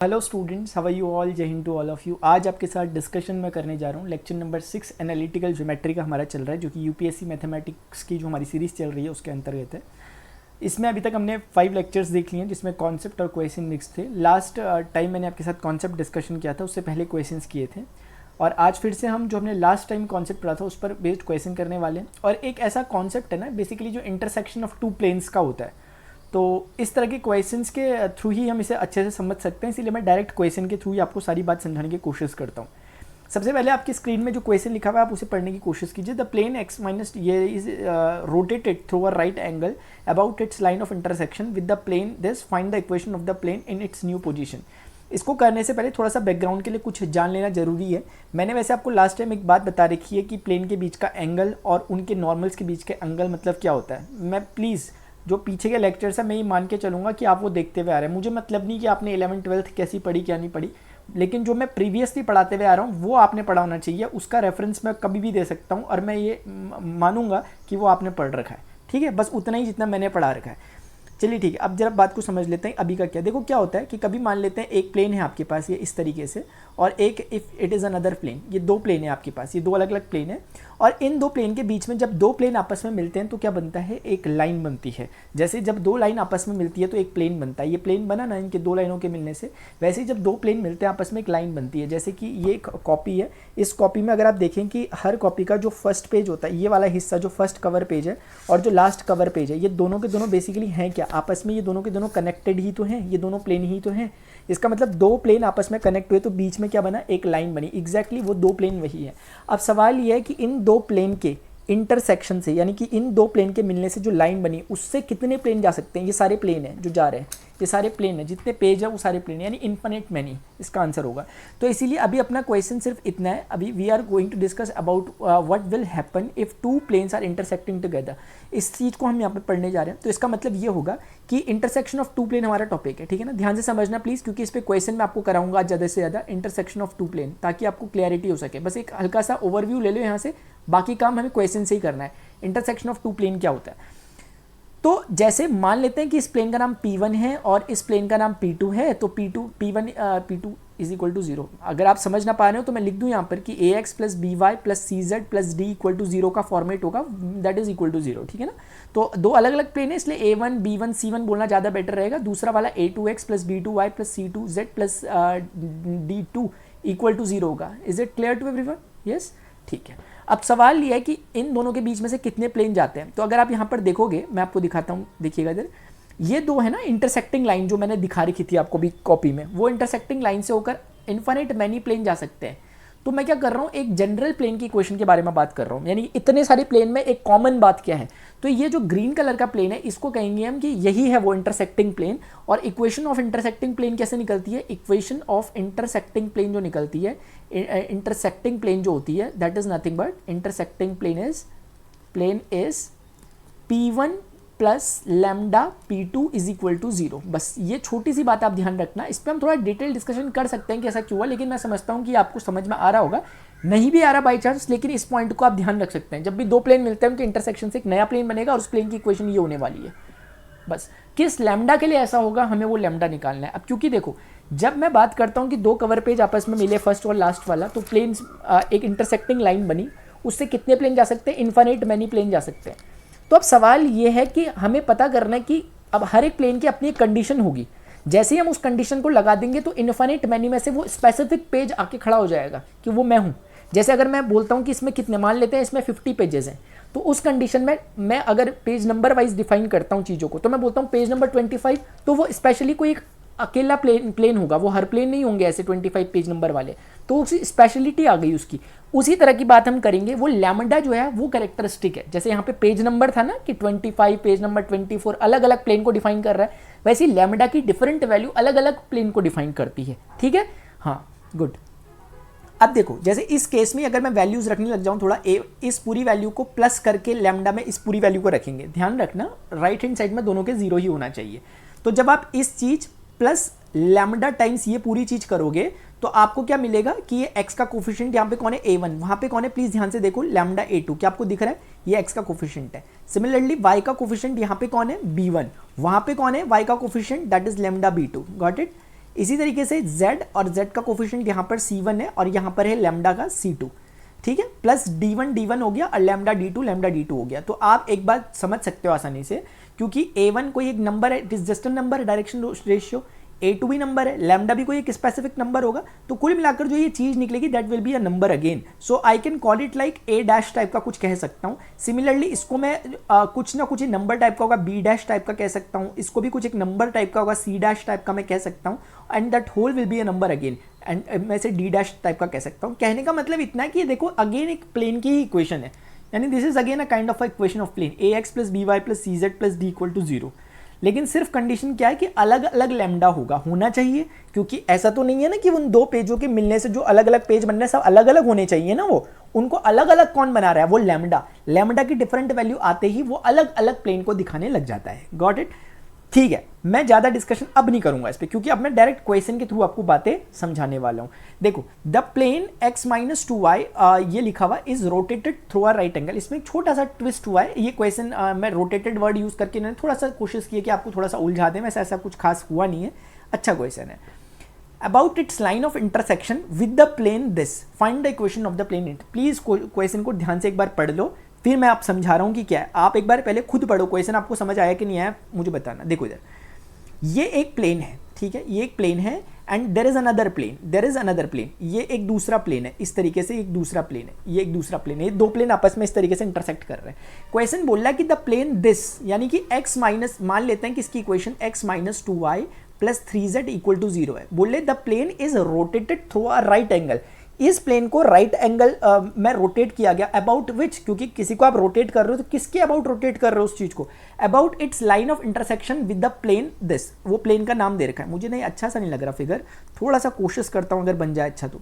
Hello students, how are you all. Jai Hind to all of you. आज आपके साथ discussion में करने जा रहा हूँ लेक्चर नंबर 6 एनालिटिकल ज्योमेट्री का हमारा चल रहा है, जो कि यूपीएससी मैथमेटिक्स की जो हमारी सीरीज़ चल रही है उसके अंतर्गत है। इसमें अभी तक हमने 5 लेक्चर्स देख लिए हैं, जिसमें कॉन्सेप्ट और क्वेश्चन मिक्स थे। लास्ट टाइम मैंने आपके साथ कॉन्सेप्ट डिस्कशन किया था, उससे पहले क्वेश्चंस किए थे, और आज फिर से हम जो हमने लास्ट टाइम कॉन्सेप्ट पढ़ा था उस पर बेस्ड क्वेश्चन करने वाले हैं। और एक ऐसा कॉन्सेप्ट है ना, बेसिकली जो इंटरसेक्शन ऑफ टू प्लेन्स का होता है, तो इस तरह के क्वेश्चंस के थ्रू ही हम इसे अच्छे से समझ सकते हैं। इसीलिए मैं डायरेक्ट क्वेश्चन के थ्रू ही आपको सारी बात समझाने की कोशिश करता हूँ। सबसे पहले आपकी स्क्रीन में जो क्वेश्चन लिखा हुआ है आप उसे पढ़ने की कोशिश कीजिए। द प्लेन एक्स माइनस ये is rotated through a right angle about its line of intersection with the plane this, find the equation of the plane in its new position. इसको करने से पहले थोड़ा सा बैकग्राउंड के लिए कुछ जान लेना जरूरी है। मैंने वैसे आपको लास्ट टाइम एक बात बता रखी है कि प्लेन के बीच का एंगल और उनके नॉर्मल्स के बीच के एंगल मतलब क्या होता है। मैं प्लीज़ जो पीछे के लेक्चर्स है मैं ये मान के चलूँगा कि आप वो देखते हुए आ रहे हैं। मुझे मतलब नहीं कि आपने 11th-12th कैसी पढ़ी क्या नहीं पढ़ी, लेकिन जो मैं प्रीवियसली पढ़ाते हुए आ रहा हूँ वो आपने पढ़ा होना चाहिए। उसका रेफरेंस मैं कभी भी दे सकता हूँ और मैं ये मानूंगा कि वो आपने पढ़ रखा है। ठीक है, बस उतना ही जितना मैंने पढ़ा रखा है। चलिए ठीक है, अब जरा बात को समझ लेते हैं। अभी का क्या, देखो क्या होता है कि कभी मान लेते हैं एक प्लेन है आपके पास ये इस तरीके से, और एक if it is another plane. ये दो प्लेन है आपके पास, ये दो अलग अलग प्लेन है, और इन दो प्लेन के बीच में जब दो प्लेन आपस में मिलते हैं तो क्या बनता है, एक लाइन बनती है। जैसे जब दो लाइन आपस में मिलती है तो एक प्लेन बनता है। ये प्लेन बना ना इनके दो लाइनों के मिलने से, वैसे ही जब दो प्लेन मिलते हैं आपस में एक लाइन बनती है। जैसे कि ये एक कॉपी है, इस कॉपी में अगर आप देखें कि हर कॉपी का जो फर्स्ट पेज होता है, ये वाला हिस्सा जो फर्स्ट कवर पेज है और जो लास्ट कवर पेज है, ये दोनों के दोनों बेसिकली हैं क्या, आपस में ये दोनों के दोनों कनेक्टेड ही तो हैं, ये दोनों प्लेन ही तो हैं। इसका मतलब दो प्लेन आपस में कनेक्ट हुए तो बीच में क्या बना, एक लाइन बनी। एग्जैक्टली वो दो प्लेन वही है। अब सवाल ये है कि इन दो प्लेन के इंटरसेक्शन से, यानी कि इन दो प्लेन के मिलने से जो लाइन बनी उससे कितने प्लेन जा सकते हैं। ये सारे प्लेन हैं जो जा रहे हैं, ये सारे प्लेन हैं, जितने पेज है वो सारे प्लेन, यानी इन्फिनिट मैनी इसका आंसर होगा। तो इसीलिए अभी अपना क्वेश्चन सिर्फ इतना है। अभी we are going to discuss about what will happen if two planes are intersecting together. इस चीज़ को हम यहाँ पे पढ़ने जा रहे हैं। तो इसका मतलब ये होगा कि इंटरसेक्शन ऑफ टू प्लेन हमारा टॉपिक है, ठीक है ना। ध्यान से समझना प्लीज़, क्योंकि इस पर क्वेश्चन मैं आपको कराऊंगा ज़्यादा से ज़्यादा इंटरसेक्शन ऑफ टू प्लेन, ताकि आपको क्लैरिटी हो सके। बस एक हल्का सा ओवरव्यू ले लो यहाँ से, बाकी काम हमें क्वेश्चन से ही करना है। इंटरसेक्शन ऑफ टू प्लेन क्या होता है, तो जैसे मान लेते हैं कि इस प्लेन का नाम P1 है और इस प्लेन का नाम P2 है, तो P2 इज इक्वल टू 0। अगर आप समझ ना पा रहे हो तो मैं लिख दूं यहाँ पर कि ax plus by plus cz plus d equal to 0 का फॉर्मेट होगा, दैट इज इक्वल टू 0, ठीक है ना। तो दो अलग अलग प्लेन है, इसलिए a1 b1 c1 बोलना ज़्यादा बेटर रहेगा। दूसरा वाला a2x plus b2y plus c2z plus d2 equal to 0 होगा। Is it clear to everyone? Yes, ठीक है। अब सवाल ये है कि इन दोनों के बीच में से कितने प्लेन जाते हैं। तो अगर आप यहाँ पर देखोगे, मैं आपको दिखाता हूँ, देखिएगा इधर, ये दो है ना इंटरसेक्टिंग लाइन जो मैंने दिखा रखी थी आपको भी कॉपी में, वो इंटरसेक्टिंग लाइन से होकर इन्फिनिट मैनी प्लेन जा सकते हैं। तो मैं क्या कर रहा हूँ, एक जनरल प्लेन की इक्वेशन के बारे में बात कर रहा हूँ, यानी इतने सारे प्लेन में एक कॉमन बात क्या है। तो ये जो ग्रीन कलर का प्लेन है इसको कहेंगे हम कि यही है वो इंटरसेक्टिंग प्लेन। और इक्वेशन ऑफ इंटरसेक्टिंग प्लेन कैसे निकलती है, इक्वेशन ऑफ इंटरसेक्टिंग प्लेन जो निकलती है, इंटरसेक्टिंग प्लेन जो होती है, that is nothing but intersecting plane is P1 plus lambda P2 is equal to 0। बस ये छोटी सी बात आप ध्यान रखना। इस पर हम थोड़ा डिटेल डिस्कशन कर सकते हैं कि ऐसा क्यों हुआ, लेकिन मैं समझता हूँ कि आपको समझ में आ रहा होगा, नहीं भी आ रहा बाई चांस, लेकिन इस पॉइंट को आप ध्यान रख सकते हैं। जब भी दो प्लेन मिलते हैं उनके इंटरसेक्शन से एक नया प्लेन बनेगा और उस प्लेन की इक्वेशन ये होने वाली है। बस किस लैम्डा के लिए ऐसा होगा, हमें वो लैम्डा निकालना है। अब क्योंकि देखो, जब मैं बात करता हूँ कि दो कवर पेज आपस में मिले, फर्स्ट और लास्ट वाला, तो प्लेन एक इंटरसेक्टिंग लाइन बनी, उससे कितने प्लेन जा सकते हैं, इन्फिनिट मैनी प्लेन जा सकते हैं। तो अब सवाल ये है कि हमें पता करना है कि अब हर एक प्लेन की अपनी एक कंडीशन होगी। जैसे ही हम उस कंडीशन को लगा देंगे तो इन्फिनिट मैनी में से वो स्पेसिफिक पेज आके खड़ा हो जाएगा कि वो मैं हूँ। जैसे अगर मैं बोलता हूँ कि इसमें कितने, मान लेते हैं इसमें 50 पेजेस हैं, तो उस कंडीशन में मैं अगर पेज नंबर वाइज डिफाइन करता हूँ चीज़ों को, तो मैं बोलता हूँ पेज नंबर 25, तो वो स्पेशली कोई एक अकेला प्लेन होगा, वो हर प्लेन नहीं होंगे ऐसे 25 पेज नंबर वाले, तो उसकी स्पेशलिटी आ गई उसकी। उसी तरह की बात हम करेंगे, वो लैम्डा जो है वो कैरेक्टरिस्टिक है। जैसे यहाँ पे पेज नंबर था ना कि 25, पेज नंबर 24 अलग अलग प्लेन को डिफाइन कर रहा है, वैसे ही लैम्डा की डिफरेंट वैल्यू अलग अलग प्लेन को डिफाइन करती है, ठीक है। हाँ, गुड। अब देखो, जैसे इस केस में अगर मैं वैल्यूज रखने लग जाऊँ थोड़ा, इस पूरी वैल्यू को प्लस करके लैम्डा में इस पूरी वैल्यू को रखेंगे। ध्यान रखना राइट हैंड साइड में दोनों के 0 ही होना चाहिए। तो जब आप इस चीज प्लस लैम्डा टाइम्स ये पूरी चीज करोगे तो आपको क्या मिलेगा कि ये x का कोफिशिएंट यहाँ पे कौन है, a1, वहाँ पे कौन है, प्लीज ध्यान से देखो, लैम्डा a2, क्या आपको दिख रहा है, ये x का कोफिशिएंट है। सिमिलरली y का कोफिशिएंट यहाँ पे कौन है, b1, वहाँ पे कौन है y का coefficient, that is lambda b2, got it. इसी तरीके से z और z का कोफिशिएंट यहाँ पर c1 है और यहाँ पर है लैम्डा का c2, ठीक है, प्लस d1 हो गया और लैम्डा d2 हो गया। तो आप एक बात समझ सकते हो आसानी से, क्योंकि a1 कोई एक नंबर है, it is just a number, direction ratio, a2 भी नंबर है, लैम्डा भी कोई एक स्पेसिफिक नंबर होगा, तो कुल मिलाकर जो ये चीज निकलेगी that will be a number again. So I can call it like a dash type का कुछ कह सकता हूँ। सिमिलरली इसको मैं कुछ ना कुछ नंबर टाइप का होगा, b डैश टाइप का कह सकता हूँ, इसको भी कुछ एक नंबर टाइप का होगा, c डैश टाइप का मैं कह सकता हूँ, and that whole will be a number again, and मैं इसे d डैश टाइप का कह सकता हूँ। कहने का मतलब इतना है कि देखो अगेन एक प्लेन की इक्वेशन है, यानी this is again a kind of equation of plane ax plus by plus cz plus d equal to 0। लेकिन सिर्फ कंडीशन क्या है कि अलग अलग लैम्डा होना चाहिए, क्योंकि ऐसा तो नहीं है ना कि उन दो पेजों के मिलने से जो अलग अलग पेज बन रहे हैं सब अलग अलग होने चाहिए ना, वो उनको अलग अलग कौन बना रहा है, वो लैम्डा की डिफरेंट वैल्यू आते ही वो अलग अलग प्लेन को दिखाने लग जाता है। Got it? ठीक है, मैं ज्यादा डिस्कशन अब नहीं करूंगा इस पे, क्योंकि अब मैं डायरेक्ट क्वेश्चन के थ्रू आपको बातें समझाने वाला हूं। देखो, the plane x minus 2y ये लिखा हुआ is rotated through a right angle. इसमें एक छोटा सा ट्विस्ट हुआ है, ये क्वेश्चन मैं रोटेटेड वर्ड यूज करके मैंने थोड़ा सा कोशिश की कि आपको थोड़ा सा उलझा दें, वैसे ऐसा कुछ खास हुआ नहीं है, अच्छा क्वेश्चन है। About its line of intersection with the plane this, find the equation of the plane it. Please question को ध्यान से एक बार पढ़ लो, फिर मैं आप समझा रहा हूं कि क्या है। आप एक बार पहले खुद पढ़ो, क्वेश्चन आपको समझ आया कि नहीं आया मुझे बताना। देखो इधर, ये एक प्लेन है, ठीक है, ये एक प्लेन है, and there is another plane, ये एक दूसरा प्लेन है, इस तरीके से एक दूसरा प्लेन है, ये एक दूसरा प्लेन है, ये दो प्लेन आपस में इस तरीके से इंटरसेक्ट कर रहे हैं। क्वेश्चन बोल रहा है कि द प्लेन दिस, यानी कि x माइनस, मान लेते हैं कि इसकी equation x minus 2y plus 3z equal to 0 है। बोल रहे the plane is rotated through a right angle, इस प्लेन को राइट एंगल में रोटेट किया गया, अबाउट विच, क्योंकि किसी को आप रोटेट कर रहे हो तो किसके अबाउट रोटेट कर रहे हो उस चीज को, about its line of intersection with the plane this, वो प्लेन का नाम दे रखा है। मुझे नहीं अच्छा सा नहीं लग रहा फिगर, थोड़ा सा कोशिश करता हूं अगर बन जाए अच्छा तो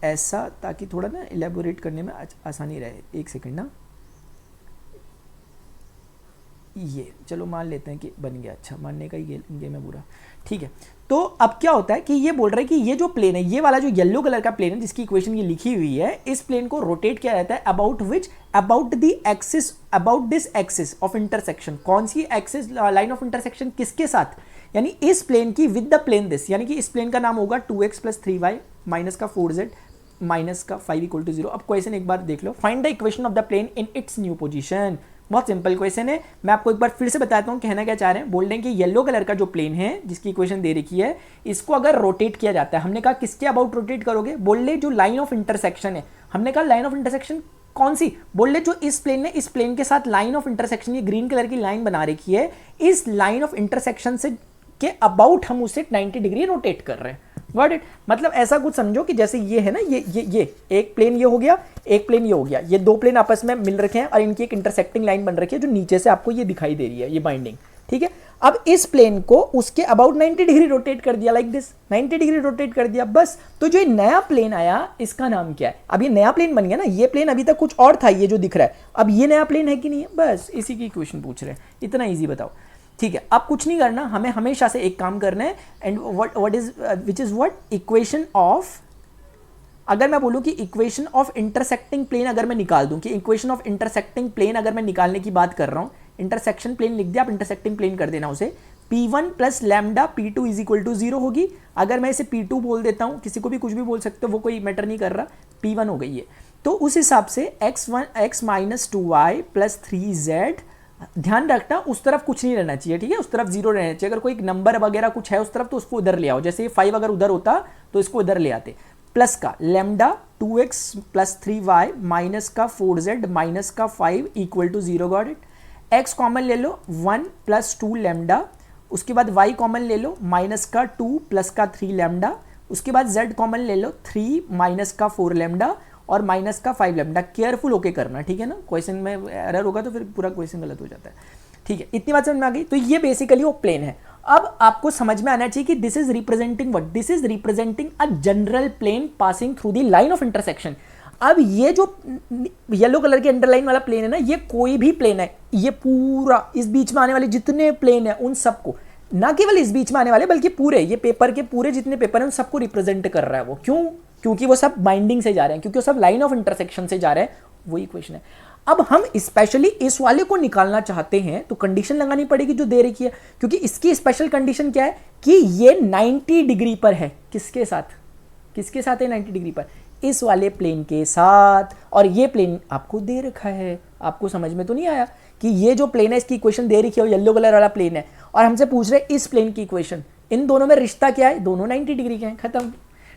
ऐसा, ताकि थोड़ा ना इलेबोरेट करने में आसानी रहे। एक सेकेंड ना, ये चलो मान लेते हैं कि बन गया, अच्छा मानने का ही गेम है पूरा, ठीक है। तो अब क्या होता है कि ये बोल रहा है कि ये जो प्लेन है, ये वाला जो येलो कलर का प्लेन है जिसकी इक्वेशन ये लिखी हुई है, इस प्लेन को रोटेट किया जाता है about which, about the axis, about this axis of intersection. कौन सी एक्सिस, लाइन ऑफ इंटरसेक्शन किसके साथ, यानी इस प्लेन की विद द प्लेन दिस, यानी कि इस प्लेन का नाम होगा 2x प्लस 3y माइनस का 4z माइनस का 5 इक्वल टू 0। अब क्वेश्चन एक बार देख लो, find the equation of the plane in its new position. बहुत सिंपल क्वेश्चन है, मैं आपको एक बार फिर से बताता हूं कहना क्या चाह रहे हैं। बोल रहे हैं कि येलो कलर का जो प्लेन है जिसकी इक्वेशन दे रखी है, इसको अगर रोटेट किया जाता है, हमने कहा किसके अबाउट रोटेट करोगे, बोल रहे जो लाइन ऑफ इंटरसेक्शन है, हमने कहा लाइन ऑफ इंटरसेक्शन कौन सी, बोल रहे जो इस प्लेन ने इस प्लेन के साथ लाइन ऑफ इंटरसेक्शन, ये ग्रीन कलर की लाइन बना रखी है, इस लाइन ऑफ इंटरसेक्शन से के अबाउट हम उसे 90 डिग्री रोटेट कर रहे हैं। Got it? मतलब ऐसा कुछ समझो कि जैसे ये है ना, ये एक प्लेन ये हो गया, एक प्लेन ये हो गया, ये दो प्लेन आपस में मिल रखे हैं और इनकी एक इंटरसेक्टिंग लाइन बन रखी है जो नीचे से आपको ये दिखाई दे रही है, ये बाइंडिंग, ठीक है। अब इस प्लेन को उसके अबाउट 90 डिग्री रोटेट कर दिया, लाइक दिस 90 डिग्री रोटेट कर दिया बस। तो जो नया प्लेन आया इसका नाम क्या है, अब ये नया प्लेन बन गया ना, ये प्लेन अभी तक कुछ और था, ये जो दिख रहा है, अब ये नया प्लेन है कि नहीं है, बस इसी की इक्वेशन पूछ रहे हैं, इतना ईजी बताओ, ठीक है। अब कुछ नहीं करना, हमें हमेशा से एक काम करना है, and what is which is what equation of, अगर मैं बोलूं कि इक्वेशन ऑफ इंटरसेक्टिंग प्लेन अगर मैं निकाल दूं, कि इक्वेशन ऑफ इंटरसेक्टिंग प्लेन अगर मैं निकालने की बात कर रहा हूं, इंटरसेक्शन प्लेन लिख दिया, आप इंटरसेक्टिंग प्लेन कर देना उसे, P1 plus lambda P2 is equal to 0 होगी। अगर मैं इसे P2 बोल देता हूं, किसी को भी कुछ भी बोल सकते हो, वो कोई मैटर नहीं कर रहा, P1 हो गई है। तो उस हिसाब से x minus 2y plus 3z, ध्यान रखना उस तरफ कुछ नहीं रहना चाहिए, ठीक है, उस तरफ 0 रहना चाहिए। अगर कोई नंबर वगैरह कुछ है उस तरफ तो उसको उधर ले आओ, जैसे 5 अगर उधर होता तो इसको इधर ले आते। प्लस का lambda 2x plus 3y minus का 4z माइनस का 5 equal to 0। Got it? x common ले लो 1 प्लस 2 लैम्डा, उसके बाद y कॉमन ले लो माइनस का 2 प्लस का 3 लैम्डा, उसके बाद z कॉमन ले लो 3 माइनस का 4 लैम्डा और माइनस का 5 लैम्डा। केयरफुल होके करना, ठीक है ना, क्वेश्चन में एरर होगा तो फिर पूरा क्वेश्चन गलत हो जाता है, ठीक है। इतनी बात समझ में आ गई? तो ये बेसिकली वो प्लेन है। अब आपको समझ में आना चाहिए कि this is representing what, this is representing a general plane passing through the line of intersection. अब ये जो येलो कलर के अंडरलाइन वाला प्लेन है ना, ये कोई भी प्लेन है, ये पूरा इस बीच में आने वाले जितने प्लेन है उन सबको, ना केवल इस बीच में आने वाले बल्कि पूरे, ये पेपर के पूरे जितने पेपर हैं उन सबको रिप्रेजेंट कर रहा है वो। क्यों? क्योंकि वो सब बाइंडिंग से जा रहे हैं, क्योंकि वो सब लाइन ऑफ इंटरसेक्शन से जा रहे हैं, वही क्वेश्चन है। अब हम स्पेशली इस वाले को निकालना चाहते हैं तो कंडीशन लगानी पड़ेगी जो दे रखी है, क्योंकि इसकी स्पेशल कंडीशन क्या है कि ये 90 डिग्री पर है। किसके साथ है 90 डिग्री पर? इस वाले प्लेन के साथ। और ये प्लेन आपको दे रखा है। आपको समझ में तो नहीं आया कि ये जो प्लेन है इसकी इक्वेशन दे रखी है, येलो कलर वाला प्लेन है, और हमसे पूछ रहे इस प्लेन की इक्वेशन। इन दोनों में रिश्ता क्या है? दोनों 90 डिग्री के हैं, खत्म।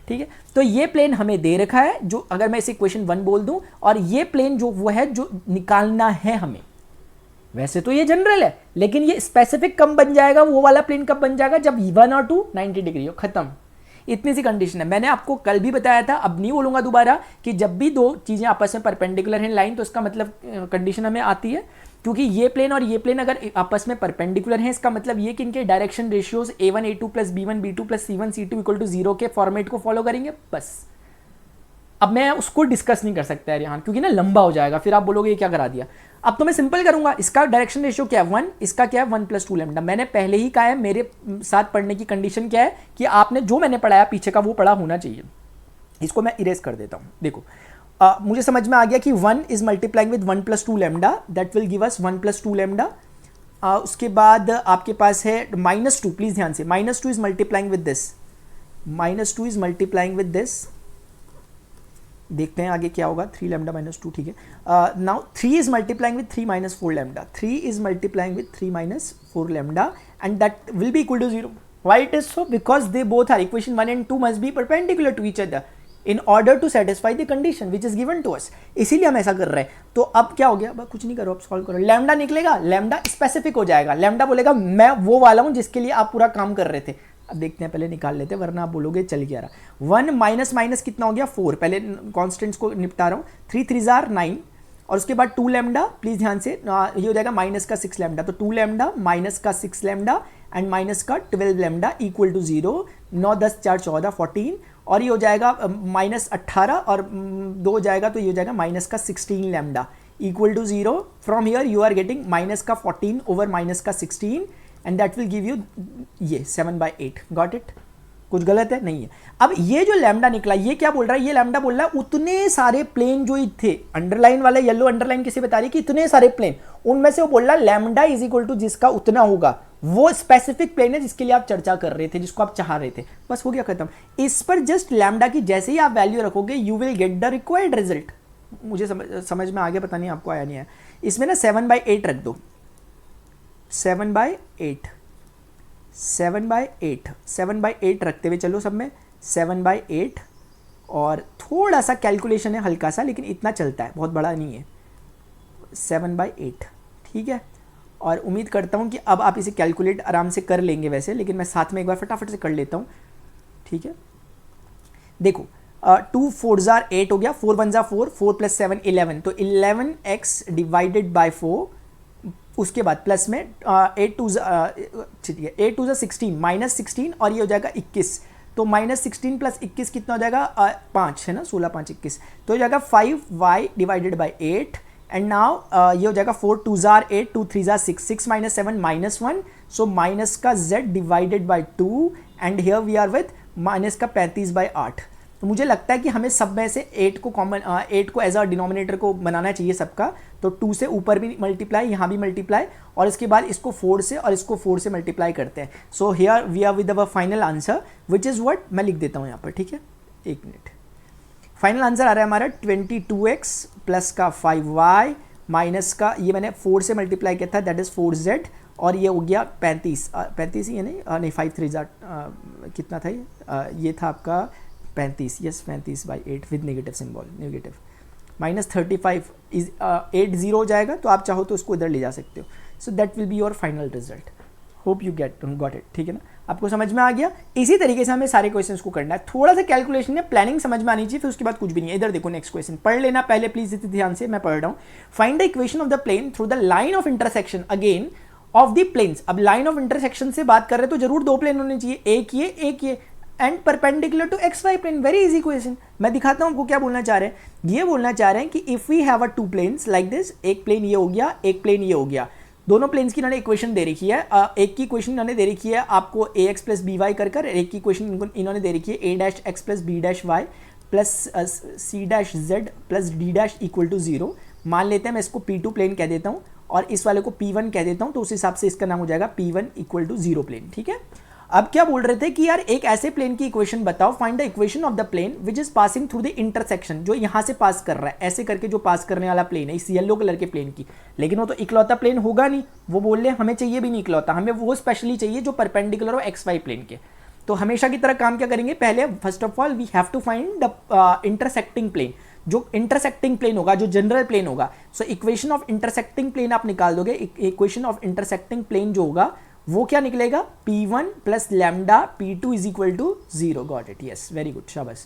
ठीक है, तो ये प्लेन हमें दे रखा है, जो अगर मैं इसे इक्वेशन 1 बोल दूं, और ये प्लेन जो वो है जो निकालना है हमें। वैसे तो ये जनरल है, लेकिन ये स्पेसिफिक कब बन जाएगा, वो वाला प्लेन कब बन जाएगा? जब 1 और 2 90 डिग्री हो, खत्म। इतनी सी कंडीशन है। मैंने आपको कल भी बताया था, अब नहीं बोलूंगा दोबारा, कि जब भी दो चीजें आपस में परपेंडिकुलर हैं लाइन, तो इसका मतलब कंडीशन हमें आती है, क्योंकि ये प्लेन और ये प्लेन अगर आपस में परपेंडिकुलर हैं, इसका मतलब ये कि इनके direction ratios a1 a2 plus b1 b2 plus c1 c2 equal to 0 के फॉर्मेट को फॉलो करेंगे, बस। अब मैं उसको डिस्कस नहीं कर सकता यार यहाँ, क्योंकि ना लंबा हो जाएगा, फिर आप बोलोगे ये क्या करा दिया। अब तो मैं सिंपल करूंगा। इसका डायरेक्शन रेशियो क्या है? 1, इसका क्या है? 1 + 2 लैम्डा। मैंने पहले ही कहा है, मेरे साथ पढ़ने की कंडीशन क्या है कि आपने जो मैंने पढ़ाया पीछे का वो पढ़ा होना चाहिए। इसको मैं इरेज कर देता हूँ। देखो, मुझे समझ में आ गया कि 1 is multiplying with 1 + 2 lambda, that will give us 1 + 2 lambda. उसके बाद आपके पास है -2, प्लीज ध्यान से, -2 is multiplying with this, -2 is multiplying with this. देखते हैं आगे क्या होगा। 3 लैम्डा -2, ठीक है। Now 3 is multiplying with 3 - 4 lambda, 3 is multiplying with 3 - 4 lambda, and that will be equal to 0. Why it is so? Because they both are, equation 1 and 2 must be perpendicular to each other in order to satisfy the condition which is given to us. इसीलिए हम ऐसा कर रहे हैं। तो अब क्या हो गया? अब कुछ नहीं करो, अब सॉल्व करो। लैम्डा निकलेगा, लैम्डा स्पेसिफिक हो जाएगा। लैम्डा बोलेगा मैं वो वाला हूं जिसके लिए आप पूरा काम कर रहे थे। अब देखते हैं, पहले निकाल लेते हैं, वरना आप बोलोगे चल गया रहा। 1 माइनस माइनस कितना हो गया? 4। पहले कॉन्स्टेंट्स को निपटा रहा हूँ। 3 3 जार 9, और उसके बाद 2 लैम्डा, प्लीज ध्यान से, ये हो जाएगा माइनस का 6 लैम्डा। तो 2 लैम्डा माइनस का 6 लैम्डा एंड माइनस का 12 लैम्डा इक्वल टू 0। 9 10 4 14 14, और ये हो जाएगा -18, और 2 हो जाएगा तो ये हो जाएगा माइनस का 16 lambda equal to 0। From here you are getting minus का 14 ओवर माइनस का 16, and that will give you ये 7/8। Got it? कुछ गलत है? नहीं है। अब ये जो लैम्डा निकला, ये क्या बोल रहा है? ये लैम्डा बोल रहा है उतने सारे प्लेन जो थे, अंडरलाइन वाले येलो अंडरलाइन किसे बता रही है कि इतने सारे प्लेन, उनमें से वो बोल रहा है लैम्डा इज इक्वल टू जिसका उतना होगा, वो स्पेसिफिक प्लेन है जिसके लिए आप चर्चा कर रहे थे, जिसको आप चाह रहे थे। बस हो गया खत्म। इस पर जस्ट लैम्डा की जैसे ही आप वैल्यू रखोगे, you will get the required result. मुझे समझ में आ गया? पता नहीं आपको आया नहीं है। इसमें ना 7/8 रख दो। 7/8 7/8 रखते हुए चलो सब में 7/8, और थोड़ा सा कैलकुलेशन है हल्का सा, लेकिन इतना चलता है, बहुत बड़ा नहीं है। 7/8, ठीक है। और उम्मीद करता हूँ कि अब आप इसे कैलकुलेट आराम से कर लेंगे वैसे, लेकिन मैं साथ में एक बार फटाफट से कर लेता हूँ, ठीक है। देखो, 2 4 जार 8 हो गया, 4 1 जार 4, 4 + 7 11, तो 11x डिवाइडेड बाई 4। उसके बाद प्लस में 8 2 ज़ा 16 -16, और ये हो जाएगा 21। तो -16 + 21 कितना हो जाएगा? 5 है ना, 16 5 21, तो हो जाएगा 5y divided by 8। And now ये हो जाएगा 4 2 जार 8, 2 3 जार 6, 6 - 7 -1, सो माइनस का z divided by 2, and here we are with minus का 35/8। तो मुझे लगता है कि हमें सब में से 8 को एज अ डिनोमिनेटर को बनाना चाहिए सबका। तो 2 से ऊपर भी मल्टीप्लाई, यहाँ भी मल्टीप्लाई, और इसके बाद इसको 4 से और इसको 4 से मल्टीप्लाई करते हैं। So here we are with our final answer which is what, मैं लिख देता हूँ यहाँ पर, ठीक है, 1 मिनट। फाइनल आंसर आ रहा है हमारा 22x प्लस का 5y माइनस का, ये मैंने 4 से मल्टीप्लाई किया था, दैट इज़ 4z, और ये हो गया 35 ही है, नहीं 5 3 ज़ा कितना था ये था आपका 35, yes 35/8 with negative symbol, negative -35 is 8 0 हो जाएगा। तो आप चाहो तो उसको इधर ले जा सकते हो। So that will be your final result. Hope you got it, ठीक है ना? आपको समझ में आ गया? इसी तरीके से हमें सारे क्वेश्चंस को करना है। थोड़ा सा कैलकुलेशन है, प्लानिंग समझ में आनी चाहिए, फिर उसके बाद कुछ भी नहीं है। इधर देखो, नेक्स्ट क्वेश्चन पढ़ लेना पहले प्लीज, इतने ध्यान से मैं पढ़ रहा हूँ। Find the equation of the plane through the line of intersection again of the planes. अब लाइन ऑफ इंटरसेक्शन से बात कर रहे हैं तो जरूर 2 प्लेन होने चाहिए, एक ये and perpendicular to XY plane. Very easy question. मैं दिखाता हूं आपको क्या बोलना चाह रहे हैं। ये बोलना चाह रहे हैं कि if we have 2 planes like this, एक प्लेन ये हो गया, एक प्लेन ये हो गया, दोनों प्लेन्स की इन्होंने इक्वेशन दे रखी है। एक की इक्वेशन इन्होंने दे रखी है आपको ax + by कर, एक की इक्वेशन इन्होंने दे रखी है a-x + b-y plus c-z plus d' equal to 0 मान लेते हैं मैं इसको P2 प्लेन कह देता हूँ और इस वाले को P1 कह देता हूँ, तो उस हिसाब से इसका नाम हो जाएगा P1 इक्वल टू 0 प्लेन। ठीक है, अब क्या बोल रहे थे कि यार एक ऐसे प्लेन की इक्वेशन बताओ, find the equation of the plane which is passing through the intersection, जो यहां से पास कर रहा है, ऐसे करके जो पास करने वाला प्लेन है इस येलो कलर के प्लेन की। लेकिन वो तो इकलौता प्लेन होगा नहीं, वो बोल रहे हमें चाहिए भी नहीं इकलौता, हमें वो स्पेशली चाहिए जो परपेंडिकुलर हो XY प्लेन के। तो हमेशा की तरह काम क्या करेंगे, पहले first of all we have to find the intersecting plane, जो इंटरसेक्टिंग प्लेन होगा, जो जनरल प्लेन होगा। So equation of intersecting plane आप निकाल दोगे, इक्वेशन ऑफ इंटरसेक्टिंग प्लेन जो होगा वो क्या निकलेगा, P1 plus lambda P2 is equal to 0। Got it, yes, very good, शाबाश।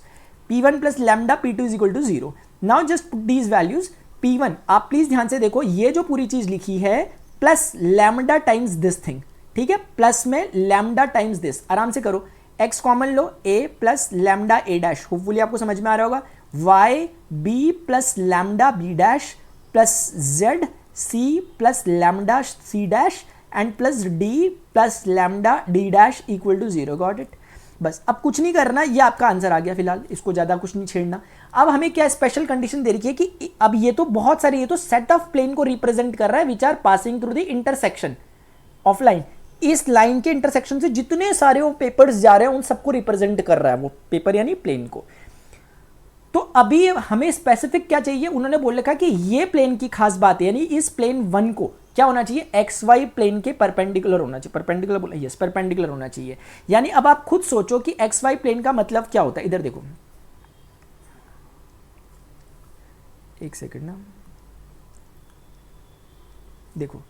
P1 plus lambda P2 is equal to 0। Now just put these values. P1, आप प्लीज ध्यान से देखो, ये जो पूरी चीज लिखी है plus lambda times this thing, ठीक है, प्लस में लैम्डा टाइम्स दिस, आराम से करो, x कॉमन लो, a plus lambda a dash, hopefully आपको समझ में आ रहा होगा, y b plus lambda b dash plus z c plus lambda c dash and plus d plus lambda d dash equal to 0। Got it, बस अब कुछ नहीं करना, ये आपका आंसर आ गया, फिलहाल इसको ज्यादा कुछ नहीं छेड़ना। अब हमें क्या स्पेशल कंडीशन दे रखी है कि अब ये तो बहुत सारी, ये तो सेट ऑफ प्लेन को रिप्रेजेंट कर रहा है which are passing through the intersection of line. इस लाइन के इंटरसेक्शन से जितने सारे वो पेपर्स जा रहे हैं उन सबको रिप्रेजेंट कर रहा है वो पेपर यानी प्लेन को। तो अभी हमें स्पेसिफिक क्या चाहिए, उन्होंने बोल रखा कि ये प्लेन की खास बात है, यानी इस प्लेन 1 को क्या होना चाहिए, XY प्लेन के परपेंडिकुलर होना चाहिए। परपेंडिकुलर बोला, यस, परपेंडिकुलर होना चाहिए। यानी अब आप खुद सोचो कि XY प्लेन का मतलब क्या होता है। इधर देखो, एक सेकंड ना, देखो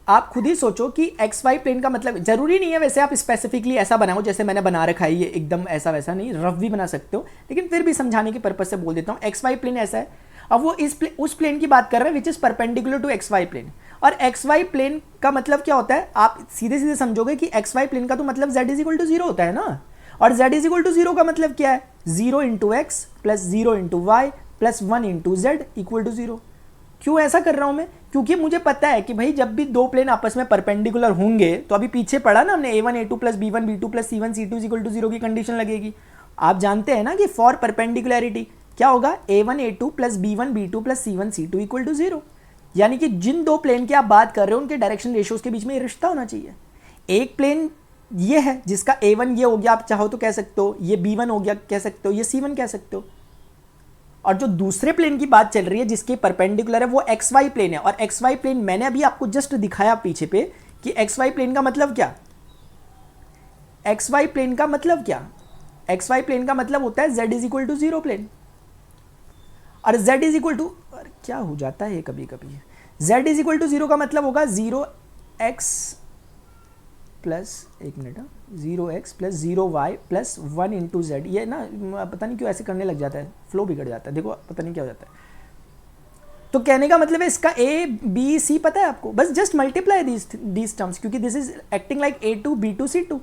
आप खुद ही सोचो कि XY प्लेन का मतलब, जरूरी नहीं है वैसे आप स्पेसिफिकली ऐसा बनाओ जैसे मैंने बना रखा है, ये एकदम ऐसा वैसा नहीं, रफ भी बना सकते हो, लेकिन फिर भी समझाने के पर्पज से बोल देता हूँ। XY प्लेन ऐसा है, अब वो उस प्लेन की बात कर रहे हैं which is perpendicular to XY plane. और XY प्लेन का मतलब क्या होता है, आप सीधे सीधे समझोगे कि XY प्लेन का तो मतलब Z इज इक्वल टू 0 होता है ना, और Z इज इक्वल टू 0 का मतलब क्या है, 0 into x plus 0 into y plus 1 into z equal to 0। क्यों ऐसा कर रहा हूं मैं, क्योंकि मुझे पता है कि भाई जब भी दो प्लेन आपस में परपेंडिकुलर होंगे, तो अभी पीछे पढ़ा ना हमने A1 A2 plus B1 B2 plus C1 C2 is equal to 0 की कंडीशन लगेगी। आप जानते हैं ना कि फॉर परपेंडिकुलरिटी क्या होगा, A1 A2 plus B1 B2 plus C1 C2 equal to 0। यानी कि जिन दो प्लेन की आप बात कर रहे हो उनके डायरेक्शन रेशियोज के बीच में ये रिश्ता होना चाहिए। एक प्लेन ये है जिसका A1 ये हो गया, आप चाहो तो कह सकते हो, ये B1 हो गया कह सकते हो, ये C1 कह सकते हो, और जो दूसरे प्लेन की बात चल रही है जिसके परपेंडिकुलर है वो XY प्लेन है। और XY प्लेन मैंने अभी आपको जस्ट दिखाया पीछे पे कि XY प्लेन का मतलब क्या, XY प्लेन का मतलब क्या, XY प्लेन का मतलब होता है Z is equal to 0 plane. और Z इज इक्वल टू, क्या हो जाता है कभी कभी, Z इज इक्वल टू 0 का मतलब होगा 0x प्लस, एक minute, 0x plus 0y plus 1 into Z. ये ना पता नहीं क्यों ऐसे करने लग जाता है, फ्लो बिगड़ जाता है, देखो पता नहीं क्या हो जाता है। तो कहने का मतलब है इसका A B C पता है आपको, बस जस्ट मल्टीप्लाई दीज टर्म्स, क्योंकि this is acting like A2 B2 C2